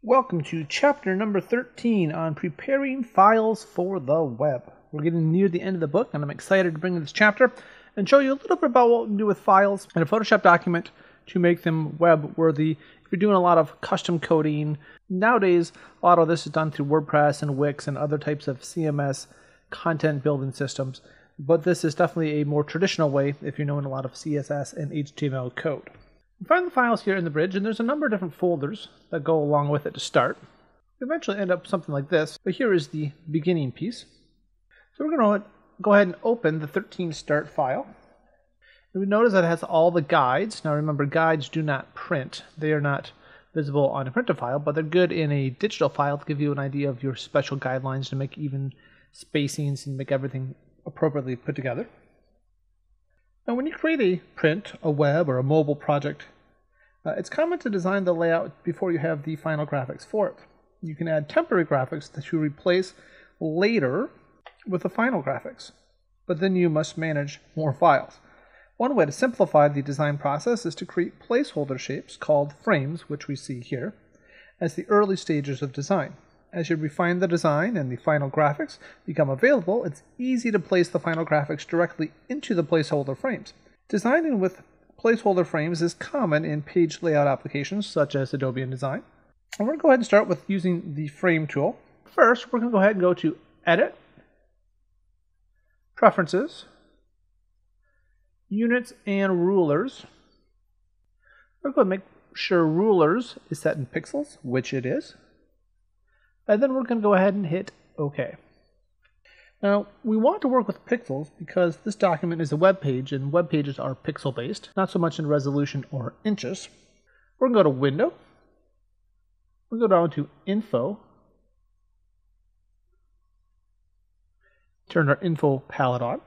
Welcome to chapter number 13 on preparing files for the web. We're getting near the end of the book, and I'm excited to bring you this chapter and show you a little bit about what we can do with files in a Photoshop document to make them web worthy. If you're doing a lot of custom coding, nowadays a lot of this is done through WordPress and Wix and other types of CMS content building systems, but this is definitely a more traditional way if you're knowing a lot of CSS and HTML code. You find the files here in the bridge, and there's a number of different folders that go along with it to start. You eventually end up something like this, but here is the beginning piece. So we're going to go ahead and open the 13 start file. And we notice that it has all the guides. Now remember, guides do not print. They are not visible on a printed file, but they're good in a digital file to give you an idea of your special guidelines to make even spacings and make everything appropriately put together. Now when you create a print, a web, or a mobile project, it's common to design the layout before you have the final graphics for it. You can add temporary graphics that you replace later with the final graphics, but then you must manage more files. One way to simplify the design process is to create placeholder shapes called frames, which we see here, as the early stages of design. As you refine the design and the final graphics become available, it's easy to place the final graphics directly into the placeholder frames. Designing with placeholder frames is common in page layout applications such as Adobe InDesign. And we're going to go ahead and start with using the Frame tool. First, we're going to go ahead and go to Edit, Preferences, Units and Rulers. We're going to make sure Rulers is set in pixels, which it is. And then we're going to go ahead and hit OK. Now, we want to work with pixels because this document is a web page, and web pages are pixel-based, not so much in resolution or inches. We're going to go to Window. We'll go down to Info. Turn our Info palette on.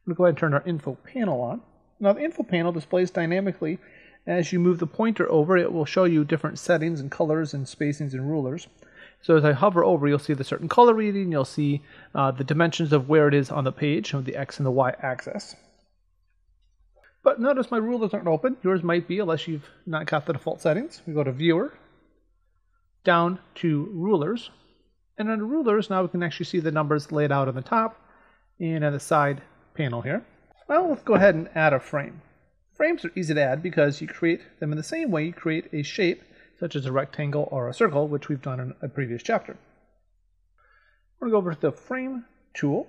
We'll go ahead and turn our Info panel on. Now, the Info panel displays dynamically. As you move the pointer over, it will show you different settings and colors and spacings and rulers. So as I hover over, you'll see the certain color reading, you'll see the dimensions of where it is on the page, the X and the Y axis. But notice my rulers aren't open. Yours might be, unless you've not got the default settings. We go to Viewer, down to Rulers, and under Rulers, now we can actually see the numbers laid out on the top and at the side panel here. Well, let's go ahead and add a frame. Frames are easy to add because you create them in the same way you create a shape, such as a rectangle or a circle, which we've done in a previous chapter. We're going to go over to the Frame tool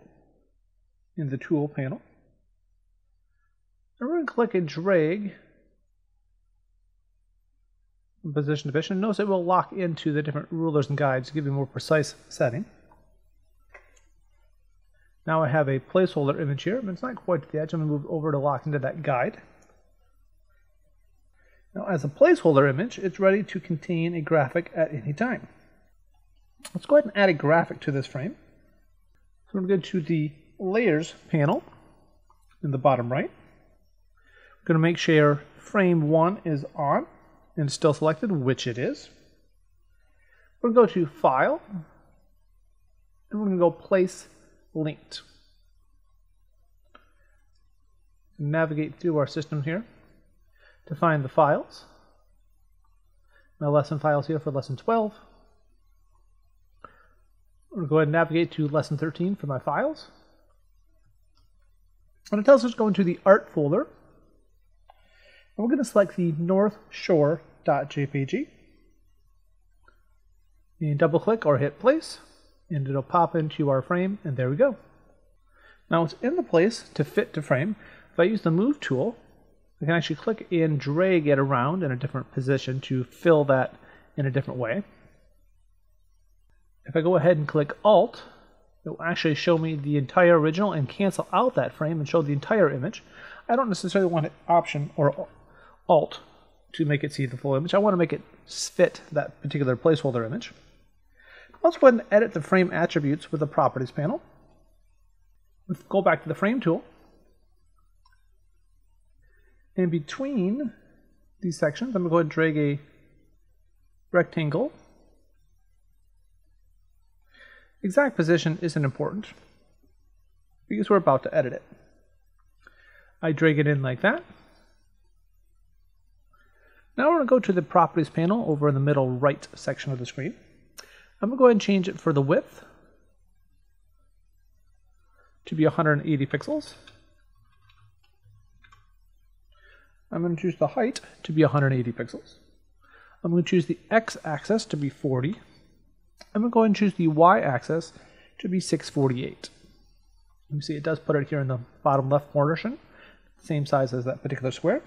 in the Tool panel. And we're going to click and drag from position to position. Notice it will lock into the different rulers and guides to give you a more precise setting. Now I have a placeholder image here, but it's not quite to the edge. I'm going to move over to lock into that guide. Now, as a placeholder image, it's ready to contain a graphic at any time. Let's go ahead and add a graphic to this frame. So we're going to go to the Layers panel in the bottom right. We're going to make sure Frame 1 is on and still selected, which it is. We're going to go to File, and we're going to go Place Linked. Navigate through our system here to find the files. My lesson files here for lesson 12. I'm going to go ahead and navigate to lesson 13 for my files. And it tells us to go into the Art folder. And we're going to select the North Shore.jpg. And double click or hit place, and it'll pop into our frame, and there we go. Now it's in the place to fit to frame. If I use the Move tool, I can actually click and drag it around in a different position to fill that in a different way. If I go ahead and click Alt, it will actually show me the entire original and cancel out that frame and show the entire image. I don't necessarily want an Option or Alt to make it see the full image. I want to make it fit that particular placeholder image. Let's go ahead and edit the frame attributes with the Properties panel. Let's go back to the Frame tool. In between these sections, I'm going to go ahead and drag a rectangle. Exact position isn't important because we're about to edit it. I drag it in like that. Now we're going to go to the Properties panel over in the middle right section of the screen. I'm going to go ahead and change it for the width to be 180 pixels. I'm going to choose the height to be 180 pixels. I'm going to choose the x-axis to be 40. I'm going to go ahead and choose the y-axis to be 648. You can see it does put it here in the bottom left portion, same size as that particular square.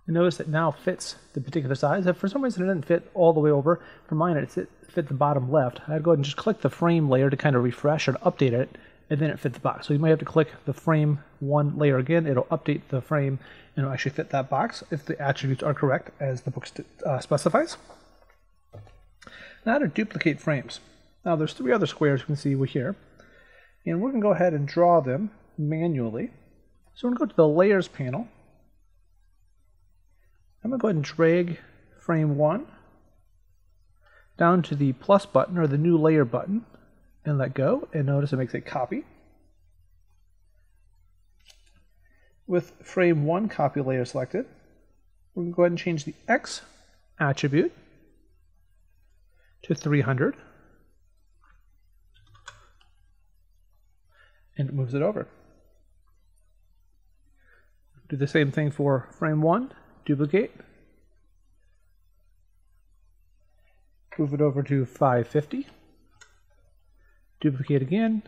And notice it now fits the particular size. If for some reason it didn't fit all the way over, for mine it fit the bottom left, I'd go ahead and just click the frame layer to kind of refresh or update it, and then it fit the box. So you might have to click the frame one layer again. It'll update the frame and it'll actually fit that box if the attributes are correct as the book specifies. Now to duplicate frames. Now there's 3 other squares you can see here, and we're going to go ahead and draw them manually. So we're going to go to the Layers panel. I'm going to go ahead and drag frame 1 down to the plus button or the new layer button and let go, and notice it makes a copy. With frame 1 copy layer selected, we're going to go ahead and change the X attribute to 300, and it moves it over. Do the same thing for frame 1, duplicate, move it over to 550, duplicate again,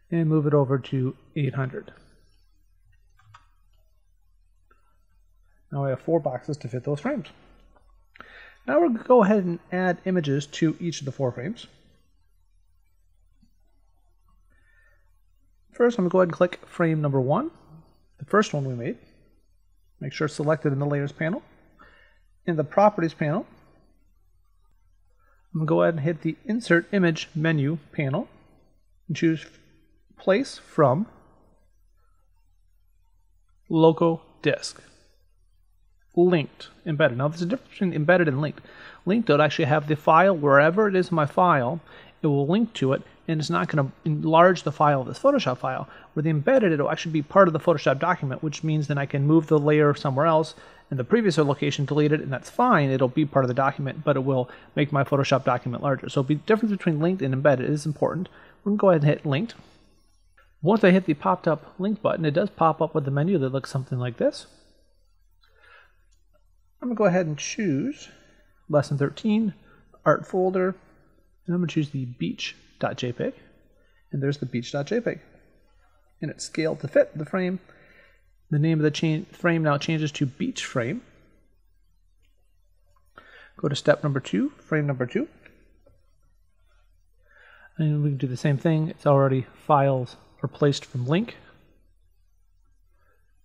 and move it over to 800. Now I have 4 boxes to fit those frames. Now we're going to go ahead and add images to each of the 4 frames. First, I'm going to go ahead and click frame number 1, the first one we made. Make sure it's selected in the Layers panel. In the Properties panel, I'm going to go ahead and hit the Insert Image menu panel and choose Place from Local Disk. Linked, embedded. Now there's a difference between embedded and linked. Linked will actually have the file wherever it is in my file, it will link to it, and it's not going to enlarge the file of this Photoshop file. Where the embedded, it'll actually be part of the Photoshop document, which means then I can move the layer somewhere else and the previous location, delete it, and that's fine. It'll be part of the document, but it will make my Photoshop document larger. So the difference between linked and embedded is important. We're going to go ahead and hit linked. Once I hit the popped up link button, it does pop up with a menu that looks something like this. I'm going to go ahead and choose Lesson 13, Art folder, and I'm going to choose the beach.jpg, and there's the beach.jpg. And it's scaled to fit the frame. The name of the frame now changes to beach frame. Go to step number 2, frame number 2. And we can do the same thing. It's already files replaced from link.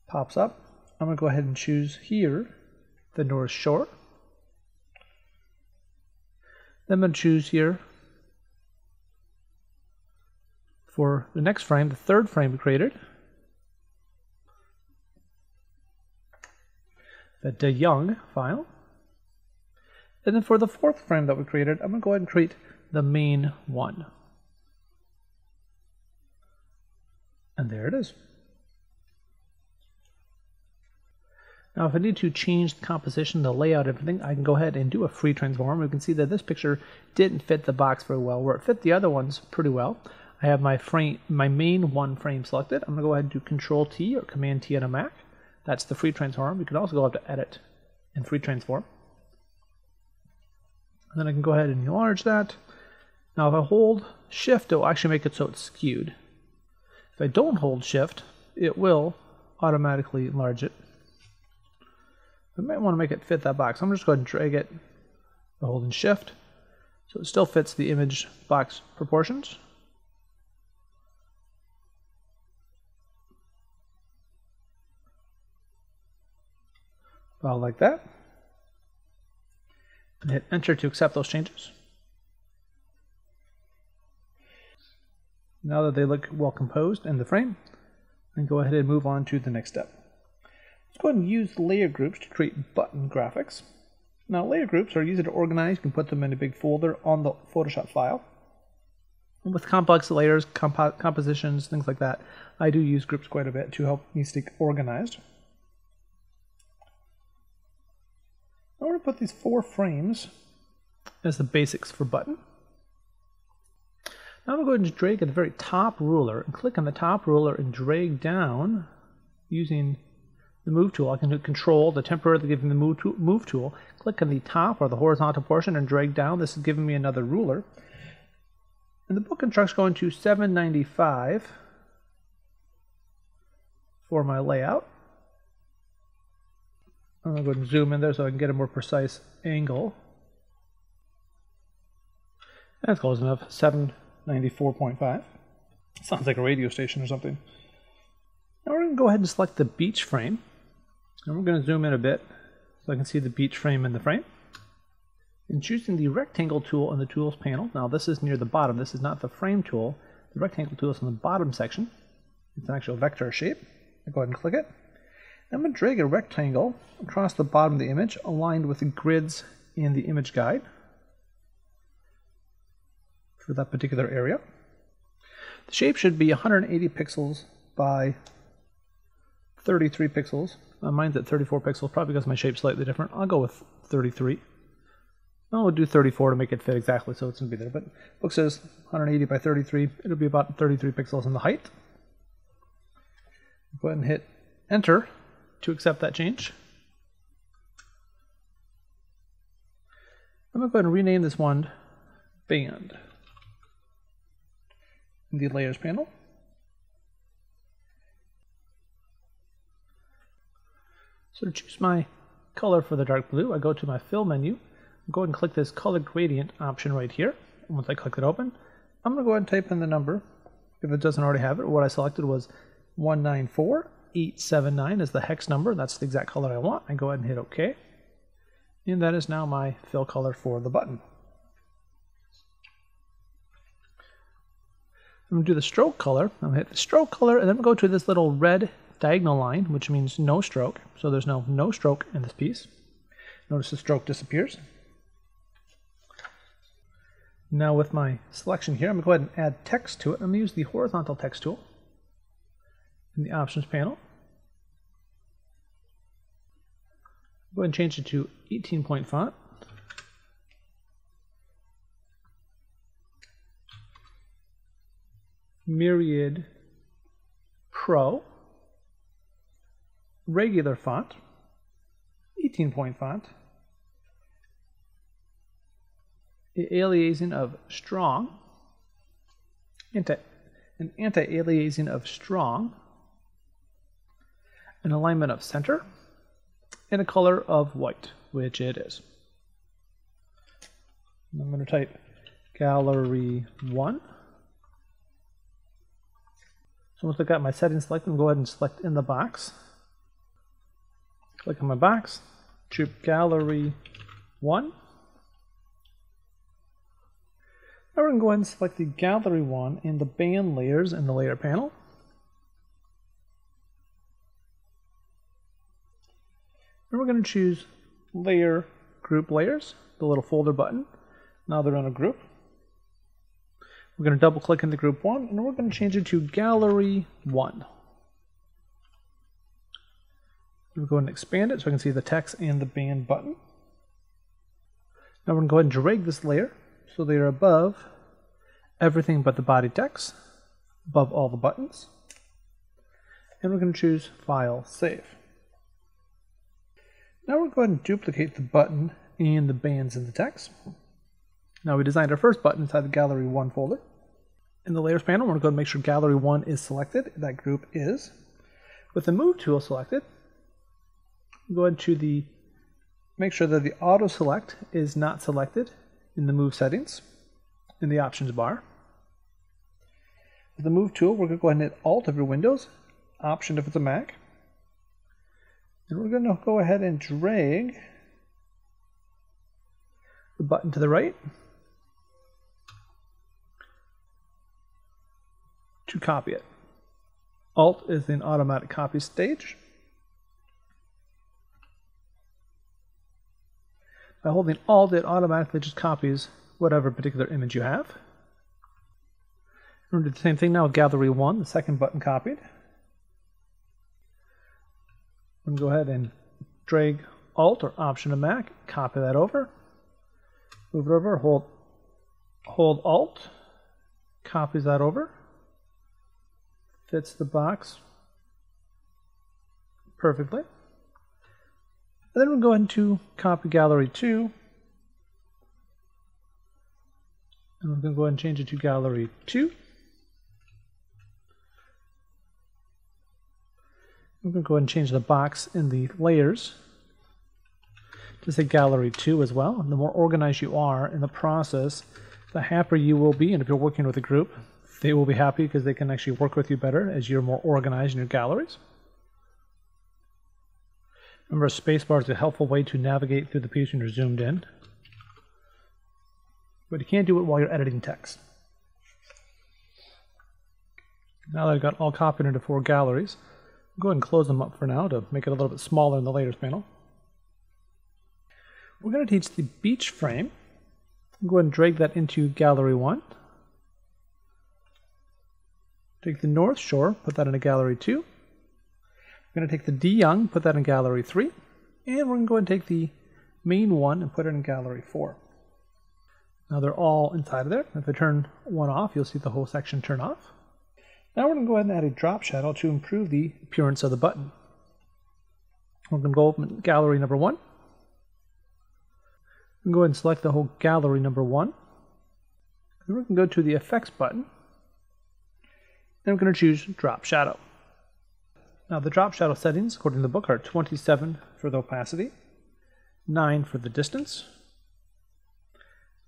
Pops up. I'm going to go ahead and choose here the North Shore. Then I'm going to choose here for the next frame, the third frame we created, the De Young file. And then for the fourth frame that we created, I'm going to go ahead and create the main one. And there it is. Now if I need to change the composition, the layout, everything, I can go ahead and do a free transform. We can see that this picture didn't fit the box very well, where it fit the other ones pretty well. I have my main one frame selected. I'm going to go ahead and do Control T or Command T on a Mac. That's the free transform. You can also go up to Edit and Free Transform. And then I can go ahead and enlarge that. Now if I hold Shift, it will actually make it so it's skewed. If I don't hold Shift, it will automatically enlarge it. I might want to make it fit that box. I'm just going to drag it by holding Shift so it still fits the image box proportions. About like that. And hit Enter to accept those changes. Now that they look well composed in the frame, then go ahead and move on to the next step. Let's go ahead and use layer groups to create button graphics. Now layer groups are easy to organize. You can put them in a big folder on the Photoshop file. And with complex layers, compositions, things like that, I do use groups quite a bit to help me stay organized. going to put these 4 frames as the basics for button. Now I'm going to go ahead and drag at the very top ruler and click on the top ruler and drag down using the move tool. I can do Control to temporarily give me the move tool. Click on the top or the horizontal portion and drag down. This is giving me another ruler. And the book instructs going to 795 for my layout. I'm going to go ahead and zoom in there so I can get a more precise angle. That's close enough. 794.5. Sounds like a radio station or something. Now we're going to go ahead and select the beach frame. And we're going to zoom in a bit so I can see the beach frame in the frame. And choosing the rectangle tool on the tools panel. Now this is near the bottom. This is not the frame tool. The rectangle tool is in the bottom section. It's an actual vector shape. I'll go ahead and click it. I'm going to drag a rectangle across the bottom of the image aligned with the grids in the image guide for that particular area. The shape should be 180 pixels by 33 pixels. Mine's at 34 pixels, probably because my shape's slightly different. I'll go with 33. I'll do 34 to make it fit exactly so it's going to be there. But the book says 180 by 33. It'll be about 33 pixels in the height. Go ahead and hit Enter to accept that change. I'm going to go ahead and rename this one Band in the Layers panel. So to choose my color for the dark blue, I go to my Fill menu, go ahead and click this Color Gradient option right here. And once I click it open, I'm going to go ahead and type in the number, if it doesn't already have it. What I selected was 194879 is the hex number. That's the exact color I want. I go ahead and hit OK. And that is now my fill color for the button. I'm going to do the stroke color. I'm going to hit the stroke color, and then we'll go to this little red diagonal line, which means no stroke. So there's no stroke in this piece. Notice the stroke disappears. Now with my selection here, I'm going to go ahead and add text to it. I'm going to use the horizontal text tool in the options panel. Go ahead and change it to 18-point font. Myriad Pro. Regular font. 18-point font. Aliasing of strong. An anti-aliasing of strong. An alignment of center. And a color of white, which it is. I'm going to type Gallery 1. So once I've got my settings selected, I'm going to go ahead and select in the box. Click on my box, choose Gallery 1. Now we're going to go ahead and select the Gallery 1 in the band layers in the layer panel. And we're going to choose Layer Group Layers, the little folder button. Now they're in a group. We're going to double click in the group 1, and we're going to change it to Gallery 1. We'll go ahead and expand it so I can see the text and the band button. Now we're going to go ahead and drag this layer so they are above everything but the body text, above all the buttons. And we're going to choose File, Save. Now we're going to go ahead and duplicate the button and the bands in the text. Now we designed our first button inside the Gallery 1 folder. In the Layers panel, we're going to go ahead and make sure Gallery 1 is selected. That group is. With the Move tool selected, go ahead to make sure that the Auto Select is not selected in the Move settings in the Options bar. With the Move tool, we're going to go ahead and hit Alt if you're Windows, Option if it's a Mac. And we're going to go ahead and drag the button to the right to copy it. Alt is an automatic copy stage. By holding Alt, it automatically just copies whatever particular image you have. We're going to do the same thing now with Gallery 1, the second button copied. I'm going to go ahead and drag Alt or Option to Mac, copy that over, move it over, hold Alt, copies that over, fits the box perfectly. And then we'll go ahead to copy Gallery 2, and we're going to go ahead and change it to Gallery 2. I'm going to go ahead and change the box in the layers to say Gallery 2 as well. And the more organized you are in the process, the happier you will be. And if you're working with a group, they will be happy because they can actually work with you better as you're more organized in your galleries. Remember, spacebar is a helpful way to navigate through the piece when you're zoomed in. But you can't do it while you're editing text. Now that I've got all copied into 4 galleries, I'll go ahead and close them up for now to make it a little bit smaller in the layers panel. We're going to teach the beach frame. I'll go ahead and drag that into Gallery 1. Take the North Shore, put that into Gallery 2. We're going to take the De Young, put that in Gallery 3. And we're going to go ahead and take the main one and put it in Gallery 4. Now they're all inside of there. If I turn one off, you'll see the whole section turn off. Now we're going to go ahead and add a drop shadow to improve the appearance of the button. We're going to go open Gallery number 1. We're going to go ahead and select the whole Gallery number 1. Then we're going to go to the Effects button. And we're going to choose Drop Shadow. Now the drop shadow settings, according to the book, are 27 for the opacity, 9 for the distance,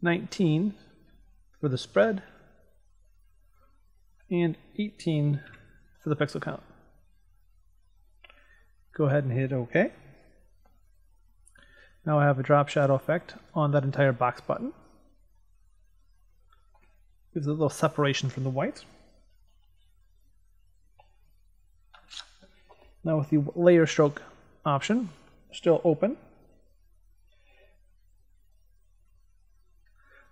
19 for the spread, and 18 for the pixel count. Go ahead and hit OK. Now I have a drop shadow effect on that entire box button. Gives it a little separation from the white. Now with the layer stroke option still open,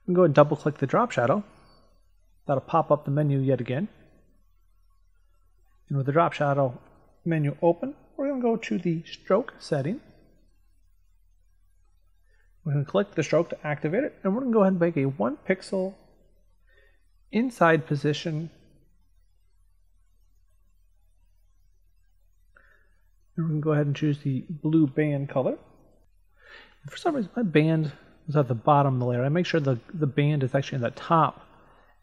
I'm going to go ahead and double click the drop shadow. That'll pop up the menu yet again. And with the drop shadow menu open, we're going to go to the stroke setting. We're going to click the stroke to activate it, and we're going to go ahead and make a 1 pixel inside position. And we're going to go ahead and choose the blue band color. And for some reason, my band is at the bottom of the layer. I make sure the band is actually in the top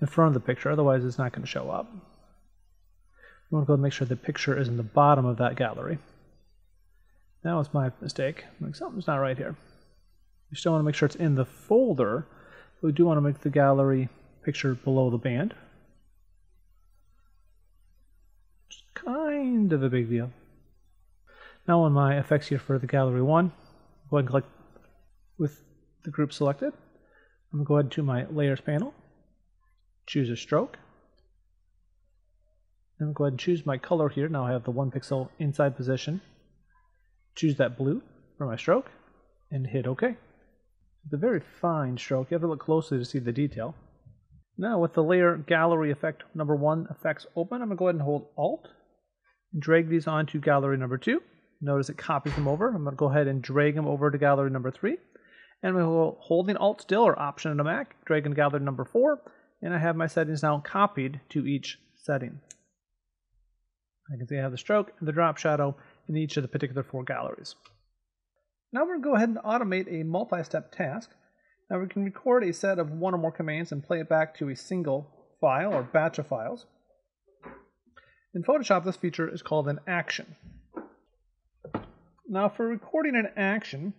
in front of the picture, otherwise it's not going to show up. We want to go and make sure the picture is in the bottom of that gallery. That was my mistake. Like, something's not right here. We still want to make sure it's in the folder, but we do want to make the gallery picture below the band. It's kind of a big deal. Now on my effects here for the gallery 1, go ahead and click with the group selected. I'm going to go ahead to my layers panel, choose a stroke. Then go ahead and choose my color here. Now I have the 1 pixel inside position. Choose that blue for my stroke and hit OK. It's a very fine stroke. You have to look closely to see the detail. Now with the layer gallery effect number 1 effects open, I'm going to go ahead and hold Alt and drag these onto gallery number 2. Notice it copies them over. I'm going to go ahead and drag them over to gallery number 3. And we'll holding Alt still or Option on a Mac, drag in gallery number 4, and I have my settings now copied to each setting. I can see I have the stroke and the drop shadow in each of the particular 4 galleries. Now we're going to go ahead and automate a multi-step task. Now we can record a set of 1 or more commands and play it back to a single file or batch of files. In Photoshop, this feature is called an action. Now for recording an action,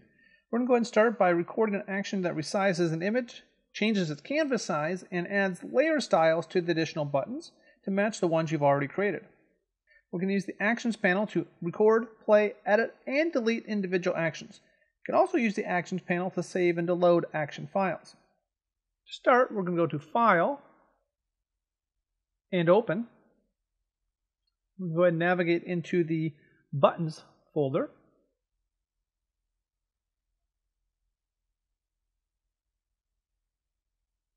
we're going to go ahead and start by recording an action that resizes an image, changes its canvas size, and adds layer styles to the additional buttons to match the ones you've already created. We're going to use the Actions panel to record, play, edit, and delete individual actions. You can also use the Actions panel to save and to load action files. To start, we're going to go to File and Open. We'll go ahead and navigate into the Buttons folder.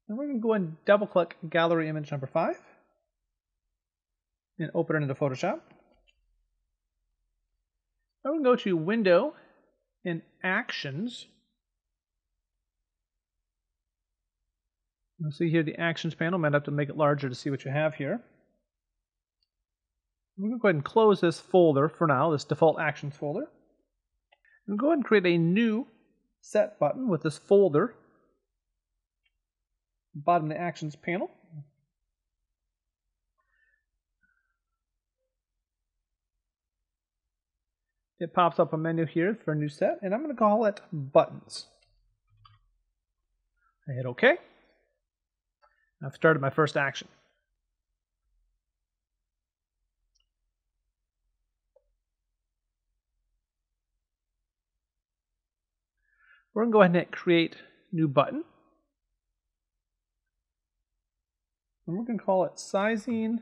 And we're going to go ahead and double-click Gallery Image number 5 and open it into Photoshop. I'm going to go to Window in Actions. You'll see here the Actions panel. I might have to make it larger to see what you have here. I'm going to go ahead and close this folder for now, this default Actions folder. And go ahead and create a new Set button with this folder. Bottom of the Actions panel. It pops up a menu here for a new set, and I'm going to call it Buttons. I hit OK. I've started my first action. We're going to go ahead and hit Create New Button. And we're going to call it Sizing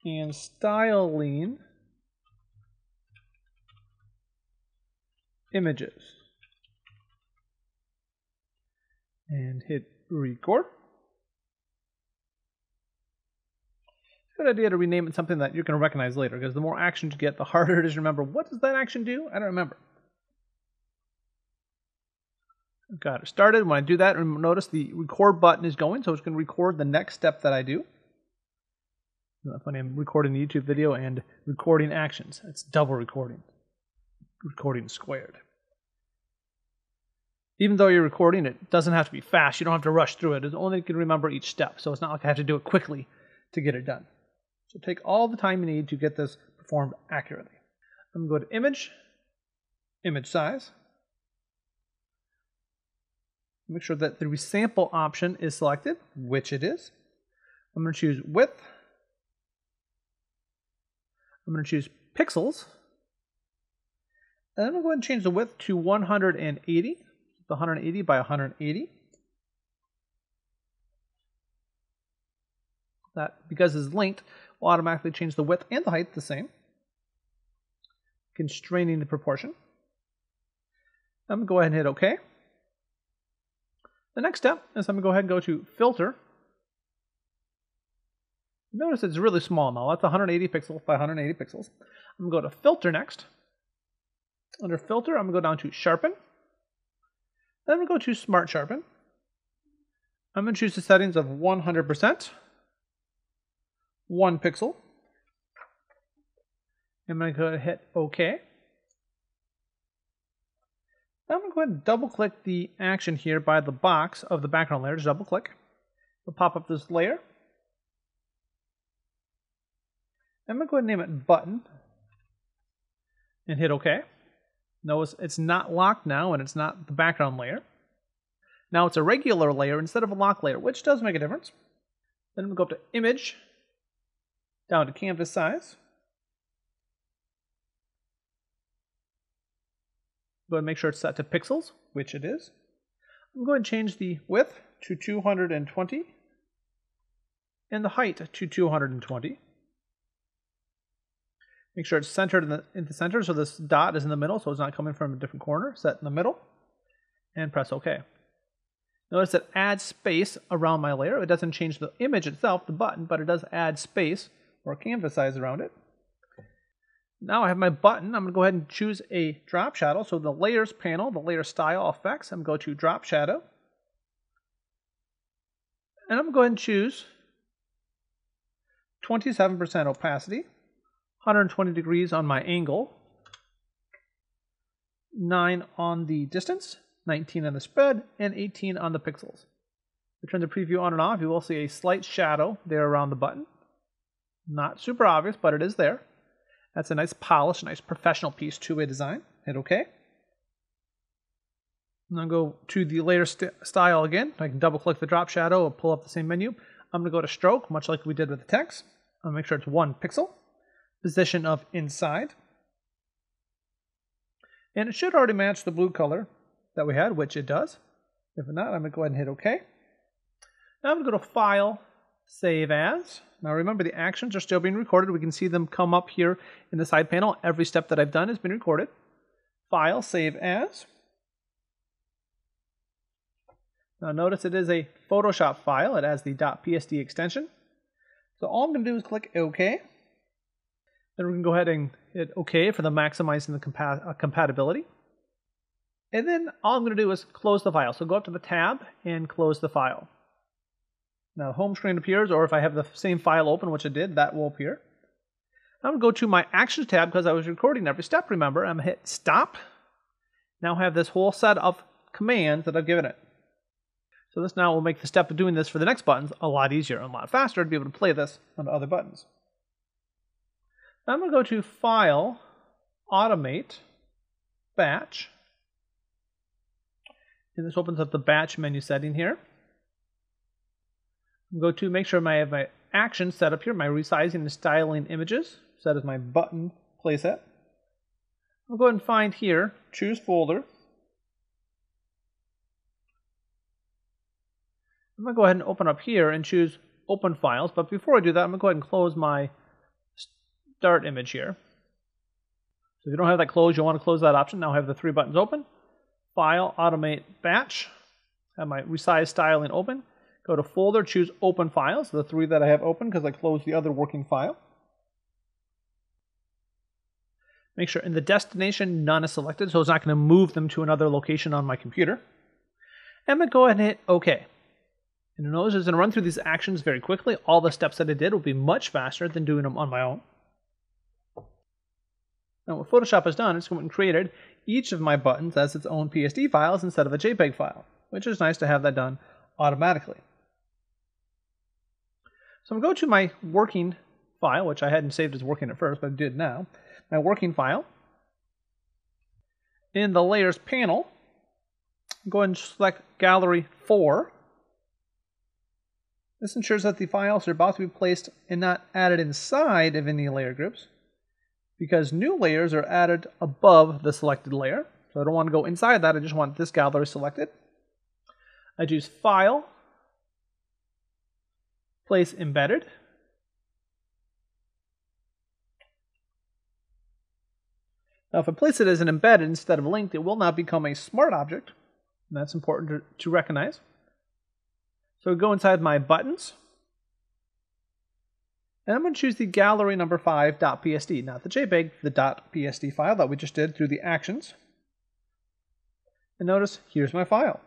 and Styling Images. And hit Record. Good idea to rename it something that you're going to recognize later, because the more actions you get, the harder it is to remember. What does that action do? I don't remember. Got it started. When I do that, notice the record button is going, so it's going to record the next step that I do. Isn't that funny? I'm recording the YouTube video and recording actions. It's double recording. Recording squared. Even though you're recording, it doesn't have to be fast. You don't have to rush through it. It's only you can remember each step, so it's not like I have to do it quickly to get it done. So take all the time you need to get this performed accurately. I'm going to go to Image, Image Size. Make sure that the resample option is selected, which it is. I'm going to choose Width. I'm going to choose Pixels. And then I'm going to go ahead and change the width to 180. 180 by 180. That, because it's linked, will automatically change the width and the height the same, constraining the proportion. I'm going to go ahead and hit OK. The next step is I'm going to go ahead and go to Filter. Notice it's really small now. That's 180 pixels by 180 pixels. I'm going to go to Filter next. Under Filter, I'm going to go down to Sharpen. Then I'm going to go to Smart Sharpen. I'm going to choose the settings of 100%, 1 pixel. I'm going to go ahead and hit OK. Now I'm going to go ahead and double click the action here by the box of the background layer. Just double click. It'll pop up this layer. I'm going to go ahead and name it Button and hit OK. Notice it's not locked now, and it's not the background layer. Now it's a regular layer instead of a lock layer, which does make a difference. Then we'll go up to Image, down to Canvas Size. Go ahead and make sure it's set to pixels, which it is. I'm going to change the width to 220 and the height to 220. Make sure it's centered in the center, so this dot is in the middle, so it's not coming from a different corner. Set in the middle, and press OK. Notice it adds space around my layer. It doesn't change the image itself, the button, but it does add space or canvas size around it. Now I have my button. I'm going to go ahead and choose a drop shadow. So the Layers panel, the Layer Style Effects, I'm going to go to Drop Shadow. And I'm going to go ahead and choose 27% opacity. 120 degrees on my angle, 9 on the distance, 19 on the spread, and 18 on the pixels. If you turn the preview on and off, you will see a slight shadow there around the button. Not super obvious, but it is there. That's a nice polish, nice professional piece to a design. Hit OK. And I'll go to the layer style again. I can double click the drop shadow or pull up the same menu. I'm going to go to Stroke, much like we did with the text. I'll make sure it's 1 pixel. Position of inside. And it should already match the blue color that we had, which it does. If not, I'm going to go ahead and hit OK. Now I'm going to go to File, Save As. Now remember, the actions are still being recorded. We can see them come up here in the side panel. Every step that I've done has been recorded. File, Save As. Now notice it is a Photoshop file. It has the .psd extension. So all I'm going to do is click OK. Then we can go ahead and hit OK for the maximizing the compatibility. And then all I'm going to do is close the file. So go up to the tab and close the file. Now the home screen appears, or if I have the same file open, which I did, that will appear. I'm going to go to my Actions tab because I was recording every step, remember. I'm going to hit Stop. Now I have this whole set of commands that I've given it. So this now will make the step of doing this for the next buttons a lot easier and a lot faster to be able to play this on other buttons. Now I'm going to go to File, Automate, Batch. And this opens up the batch menu setting here. Go to make sure I have my actions set up here, my resizing and styling images set as my button playset. I'll go ahead and find here, choose folder. I'm going to go ahead and open up here and choose open files, but before I do that, I'm going to go ahead and close my start image here. So if you don't have that closed, you'll want to close that option. Now I have the three buttons open. File, Automate, Batch. Have my resize styling open. Go to Folder, choose Open Files, the three that I have open because I closed the other working file. Make sure in the destination none is selected, so it's not going to move them to another location on my computer. I'm going to go ahead and hit OK. And you'll notice it's going to run through these actions very quickly. All the steps that I did will be much faster than doing them on my own. Now what Photoshop has done is going and created each of my buttons as its own PSD files instead of a JPEG file, which is nice to have that done automatically. So I'm going to go to my working file, which I hadn't saved as working at first, but I did now. My working file. In the Layers panel, go ahead and select Gallery 4. This ensures that the files are about to be placed and not added inside of any layer groups, because new layers are added above the selected layer. So I don't want to go inside that, I just want this gallery selected. I choose File, Place Embedded. Now if I place it as an embedded instead of linked, it will not become a smart object, and that's important to recognize. So go inside my buttons, and I'm going to choose the gallery number 5.psd, not the JPEG, the .psd file that we just did through the actions. And notice, here's my file.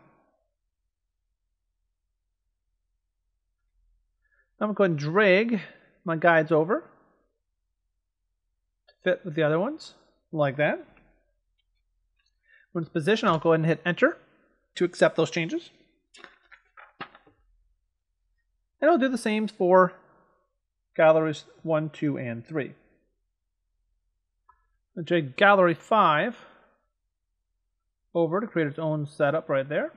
I'm going to go ahead and drag my guides over to fit with the other ones, like that. When it's positioned, I'll go ahead and hit Enter to accept those changes. And I'll do the same for galleries 1, 2, and 3. I'll drag gallery 5 over to create its own setup right there.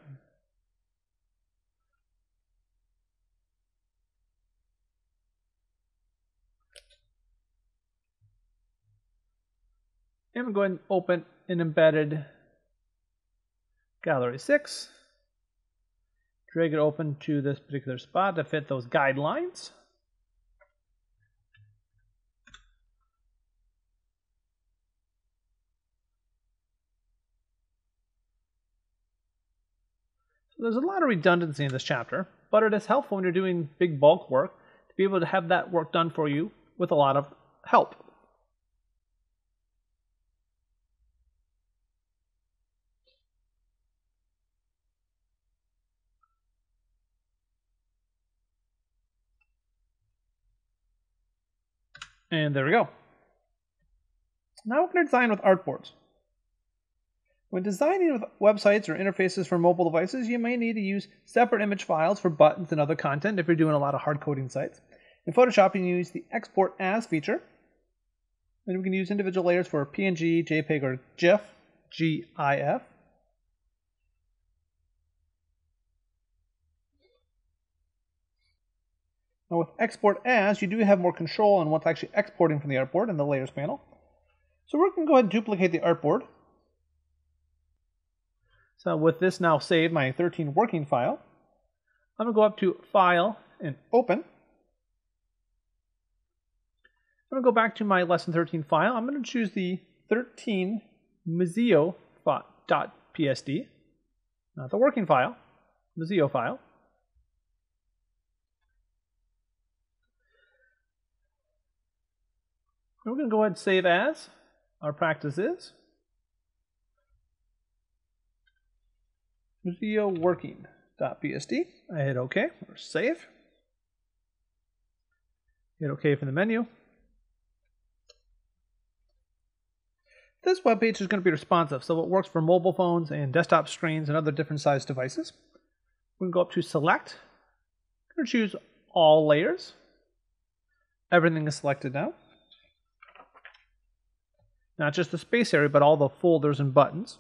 And we'll go ahead and open an embedded gallery 6. Drag it open to this particular spot to fit those guidelines. So there's a lot of redundancy in this chapter, but it is helpful when you're doing big bulk work to be able to have that work done for you with a lot of help. And there we go. Now we're going to design with artboards. When designing with websites or interfaces for mobile devices, you may need to use separate image files for buttons and other content if you're doing a lot of hard coding sites. In Photoshop, you can use the Export As feature. And we can use individual layers for PNG, JPEG, or GIF, GIF. Now with Export As, you do have more control on what's actually exporting from the artboard in the Layers panel. So we're going to go ahead and duplicate the artboard. So with this now saved, my 13 working file, I'm going to go up to File and Open. I'm going to go back to my Lesson 13 file. I'm going to choose the 13 Mozio.psd, not the working file, Mozio file. We're going to go ahead and save as our practice is. video working.bsd. I hit OK or save. Hit OK from the menu. This web page is going to be responsive, so it works for mobile phones and desktop screens and other different sized devices. We can go up to Select. I'm going to choose All Layers. Everything is selected now. Not just the space area, but all the folders and buttons.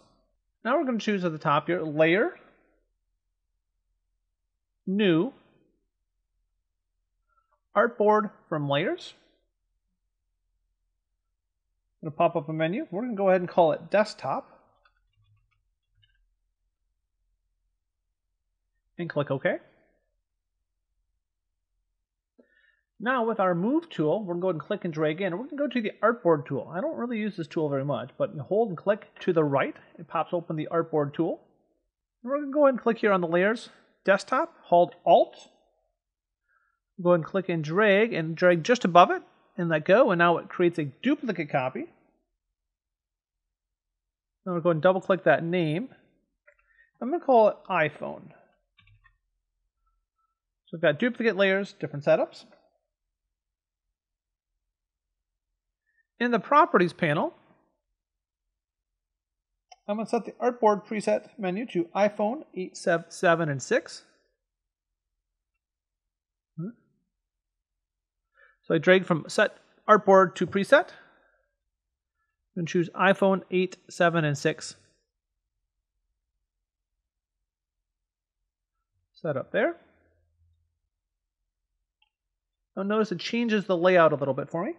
Now we're going to choose at the top here, Layer, New, Artboard from Layers. Going to pop up a menu. We're going to go ahead and call it Desktop. And click OK. Now with our Move tool, we're going to go ahead and click and drag in. We're going to go to the Artboard tool. I don't really use this tool very much, but you hold and click to the right. It pops open the Artboard tool. And we're going to go ahead and click here on the Layers Desktop. Hold Alt. Go ahead and click and drag just above it. And let go, and now it creates a duplicate copy. Now we're going to double click that name. I'm going to call it iPhone. So we've got duplicate layers, different setups. In the Properties panel, I'm going to set the Artboard preset menu to iPhone 8, 7, and 6. So I drag from Set Artboard to Preset. And choose iPhone 8, 7, and 6. Set up there. Now notice it changes the layout a little bit for me.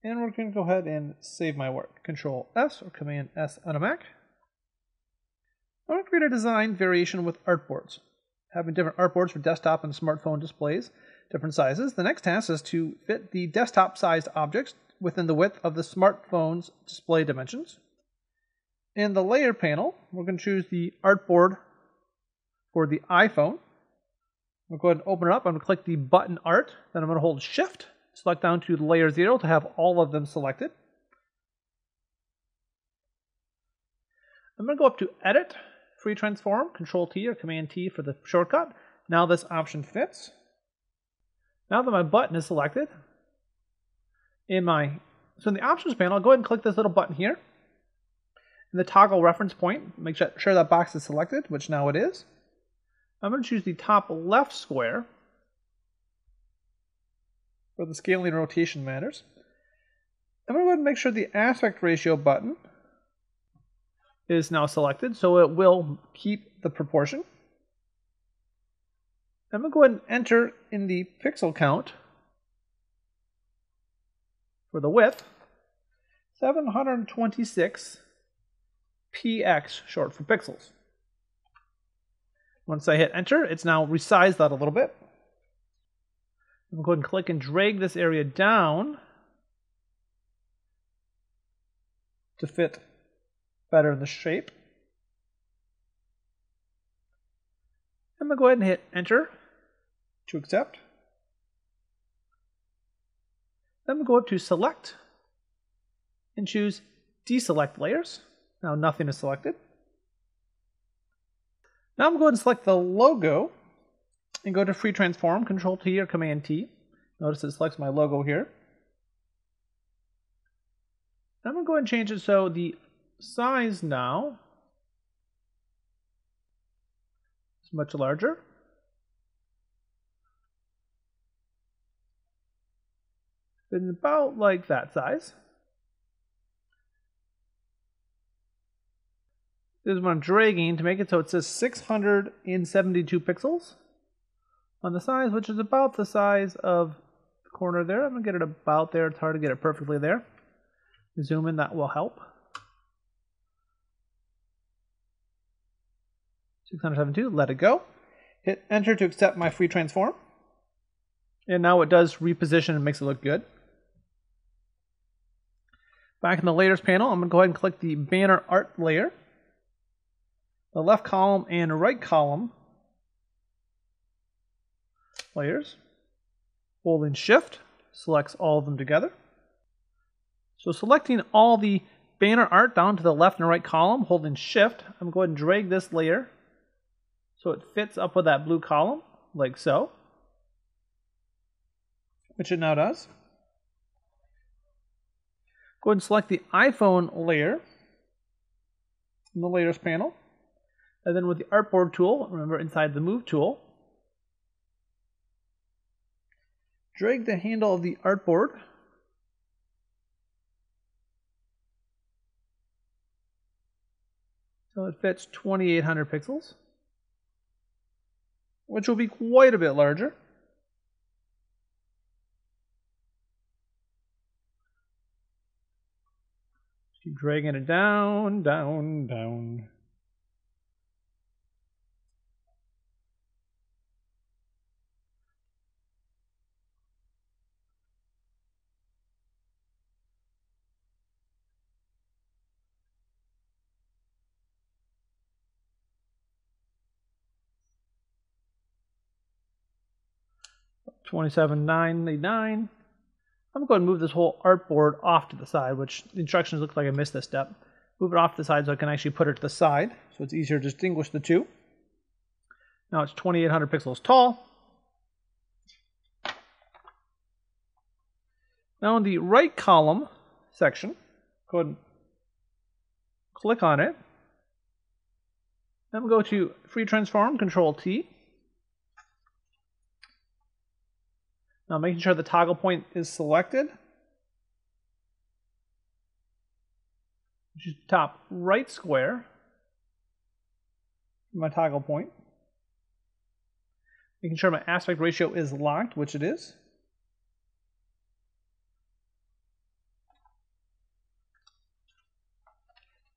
And we're going to go ahead and save my work. Control S or Command S on a Mac. I'm going to create a design variation with artboards. Having different artboards for desktop and smartphone displays, different sizes. The next task is to fit the desktop-sized objects within the width of the smartphone's display dimensions. In the layer panel, we're going to choose the artboard for the iPhone. We'll go ahead and open it up. I'm going to click the button Art. Then I'm going to hold Shift, select down to layer 0 to have all of them selected. I'm going to go up to Edit, Free Transform, Control T or Command T for the shortcut. Now this option fits. Now that my button is selected, so in the Options panel, I'll go ahead and click this little button here. In the toggle reference point, make sure that box is selected, which now it is. I'm going to choose the top left square where the scaling and rotation matters. I'm going to go ahead and make sure the aspect ratio button is now selected, so it will keep the proportion. I'm going to go ahead and enter in the pixel count for the width, 726 px, short for pixels. Once I hit enter, it's now resized that a little bit. I'm going to go ahead and click and drag this area down to fit better in the shape. I'm going to go ahead and hit enter to accept. Then we'll go up to select and choose deselect layers. Now nothing is selected. Now I'm going to go ahead and select the logo and go to Free Transform, Control T or Command T. Notice it selects my logo here. I'm going to go ahead and change it so the size now is much larger. It's about like that size. This is what I'm dragging to make it so it says 672 pixels on the size, which is about the size of the corner there. I'm going to get it about there. It's hard to get it perfectly there. Zoom in, that will help. 672, let it go. Hit enter to accept my free transform. And now it does reposition and makes it look good. Back in the layers panel, I'm going to go ahead and click the banner art layer. The left column and right column layers. Holding shift selects all of them together. So selecting all the banner art down to the left and right column, holding Shift, I'm going to drag this layer so it fits up with that blue column, like so, which it now does. Go ahead and select the iPhone layer in the Layers panel. And then with the Artboard tool, remember inside the Move tool, drag the handle of the artboard so it fits 2800 pixels, which will be quite a bit larger. Keep dragging it down, down, down. $27.99. I'm going to move this whole artboard off to the side, which the instructions look like I missed this step. Move it off to the side so I can actually put it to the side, so it's easier to distinguish the two. Now it's 2800 pixels tall. Now in the right column section, go ahead and click on it. Then we'll go to Free Transform, Control T. Now making sure the toggle point is selected. Choose top right square for my toggle point. Making sure my aspect ratio is locked, which it is.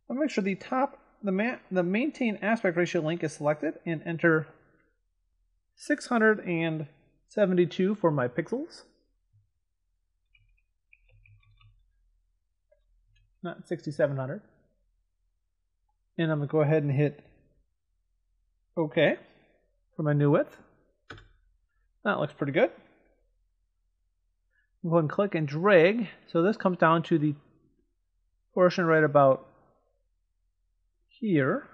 I'll make sure the maintain aspect ratio link is selected and enter 672 for my pixels. Not 6700. And I'm going to go ahead and hit OK for my new width. That looks pretty good. Go ahead and click and drag. So this comes down to the portion right about here.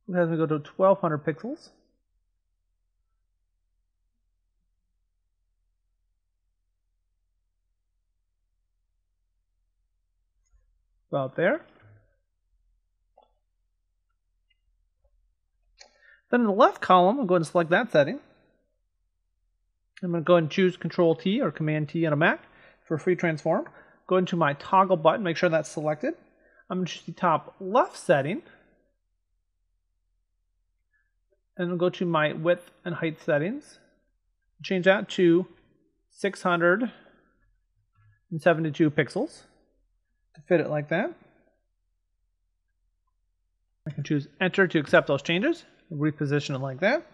It has me go to 1200 pixels. About there. Then in the left column, I'll go ahead and select that setting. I'm going to go ahead and choose Control T or Command T on a Mac for Free Transform. Go into my toggle button, make sure that's selected. I'm going to choose the top left setting. And I'll go to my width and height settings. Change that to 672 pixels to fit it like that. I can choose Enter to accept those changes. Reposition it like that.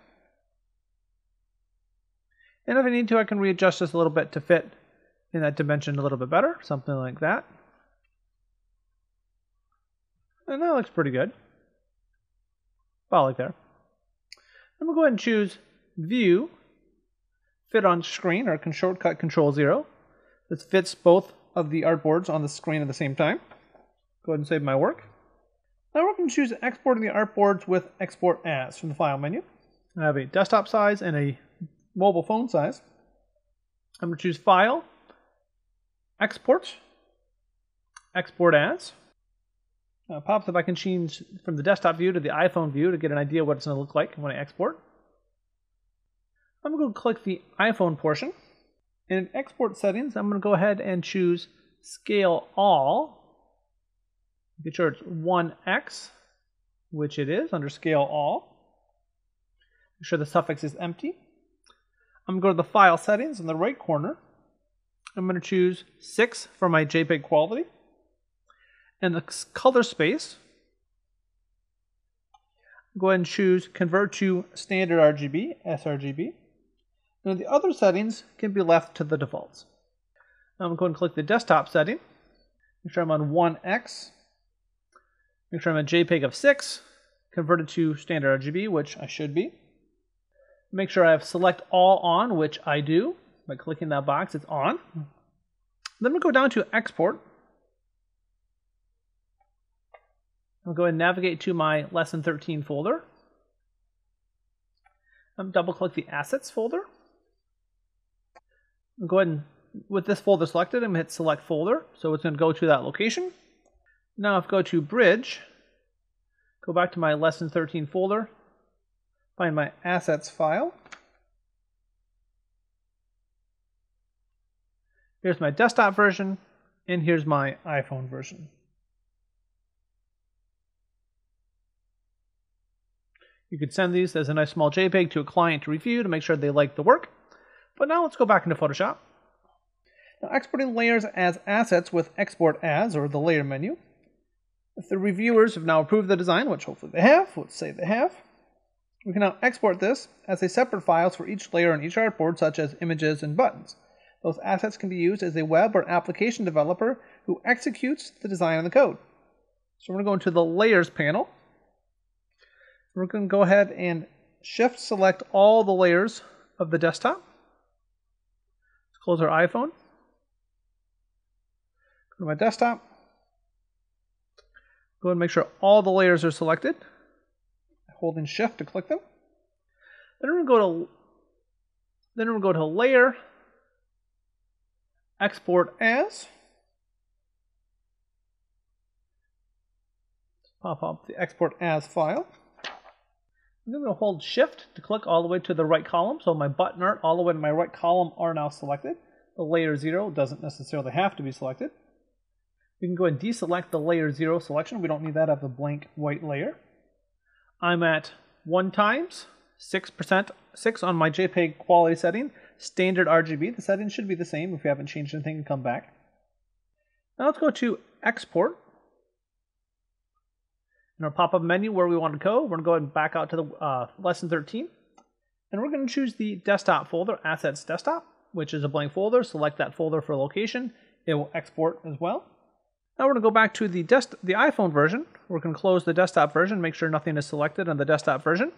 And if I need to, I can readjust this a little bit to fit in that dimension a little bit better. Something like that. And that looks pretty good. About like there. I'm going to go ahead and choose View, Fit on Screen, or shortcut Control 0. This fits both of the artboards on the screen at the same time. Go ahead and save my work. Now we're going to choose exporting the artboards with Export As from the File menu. I have a desktop size and a mobile phone size. I'm going to choose File, Export, Export As. Now it pops up. I can change from the desktop view to the iPhone view to get an idea what it's going to look like when I export. I'm going to click the iPhone portion. In Export Settings, I'm going to go ahead and choose Scale All. Make sure it's 1x, which it is under Scale All. Make sure the suffix is empty. I'm going to go to the File Settings in the right corner. I'm going to choose 6 for my JPEG quality. And the color space, go ahead and choose Convert to Standard RGB, sRGB. And the other settings can be left to the defaults. Now I'm going to click the desktop setting. Make sure I'm on 1x. Make sure I'm a JPEG of 6, converted to standard RGB, which I should be. Make sure I have select all on, which I do. By clicking that box, it's on. Then we'll go down to export. I'll go ahead and navigate to my Lesson 13 folder. Double click the Assets folder. I'll go ahead and, with this folder selected, I'm going to hit Select Folder. So it's going to go to that location. Now if I go to Bridge, go back to my Lesson 13 folder, find my Assets file. Here's my desktop version, and here's my iPhone version. You could send these as a nice small JPEG to a client to review to make sure they like the work. But now let's go back into Photoshop. Now exporting layers as assets with Export As, or the layer menu. If the reviewers have now approved the design, which hopefully they have, let's say they have, we can now export this as a separate files for each layer on each artboard, such as images and buttons. Those assets can be used as a web or application developer who executes the design and the code. So we're going to go into the Layers panel. We're going to go ahead and Shift select all the layers of the desktop. Let's close our iPhone. Go to my desktop. Go ahead and make sure all the layers are selected. Holding Shift to click them. Then we're going to go to Layer, Export As. Pop up the Export As file. I'm going to hold Shift to click all the way to the right column. So my button art all the way to my right column are now selected. The layer 0 doesn't necessarily have to be selected. We can go ahead and deselect the layer 0 selection. We don't need that of the blank white layer. I'm at 1 times 6% 6 on my JPEG quality setting. Standard RGB. The settings should be the same. If you haven't changed anything, and come back. Now let's go to Export. In our pop-up menu where we want to go, we're going to go ahead and back out to the Lesson 13. And we're going to choose the desktop folder, Assets Desktop, which is a blank folder. Select that folder for location. It will export as well. Now we're going to go back to the iPhone version. We're going to close the desktop version, make sure nothing is selected on the desktop version.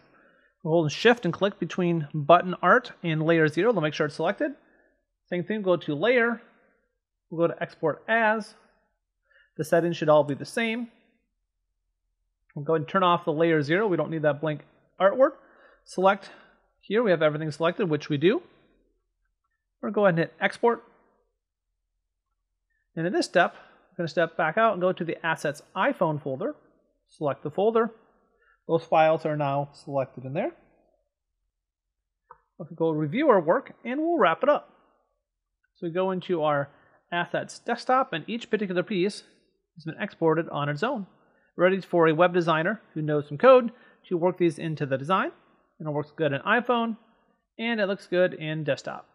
We'll hold Shift and click between button art and layer 0 to make sure it's selected. Same thing, go to Layer. We'll go to Export As. The settings should all be the same. We'll go ahead and turn off the layer 0. We don't need that blank artwork. Select here. We have everything selected, which we do. We're going to go ahead and hit Export. And in this step, I'm going to step back out and go to the Assets iPhone folder. Select the folder. Those files are now selected in there. We'll go review our work, and we'll wrap it up. So we go into our Assets Desktop, and each particular piece has been exported on its own, ready for a web designer who knows some code to work these into the design. And it works good in iPhone, and it looks good in desktop.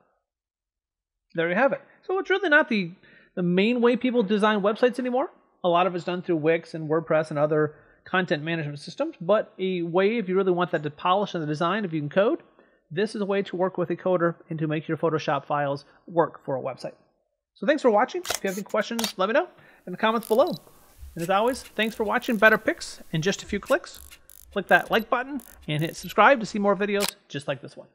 There you have it. So it's really not the main way people design websites anymore. A lot of it's done through Wix and WordPress and other content management systems, but a way, if you really want that to polish in the design, if you can code, this is a way to work with a coder and to make your Photoshop files work for a website. So thanks for watching. If you have any questions, let me know in the comments below. And as always, thanks for watching Better Picks in just a few clicks. Click that like button and hit subscribe to see more videos just like this one.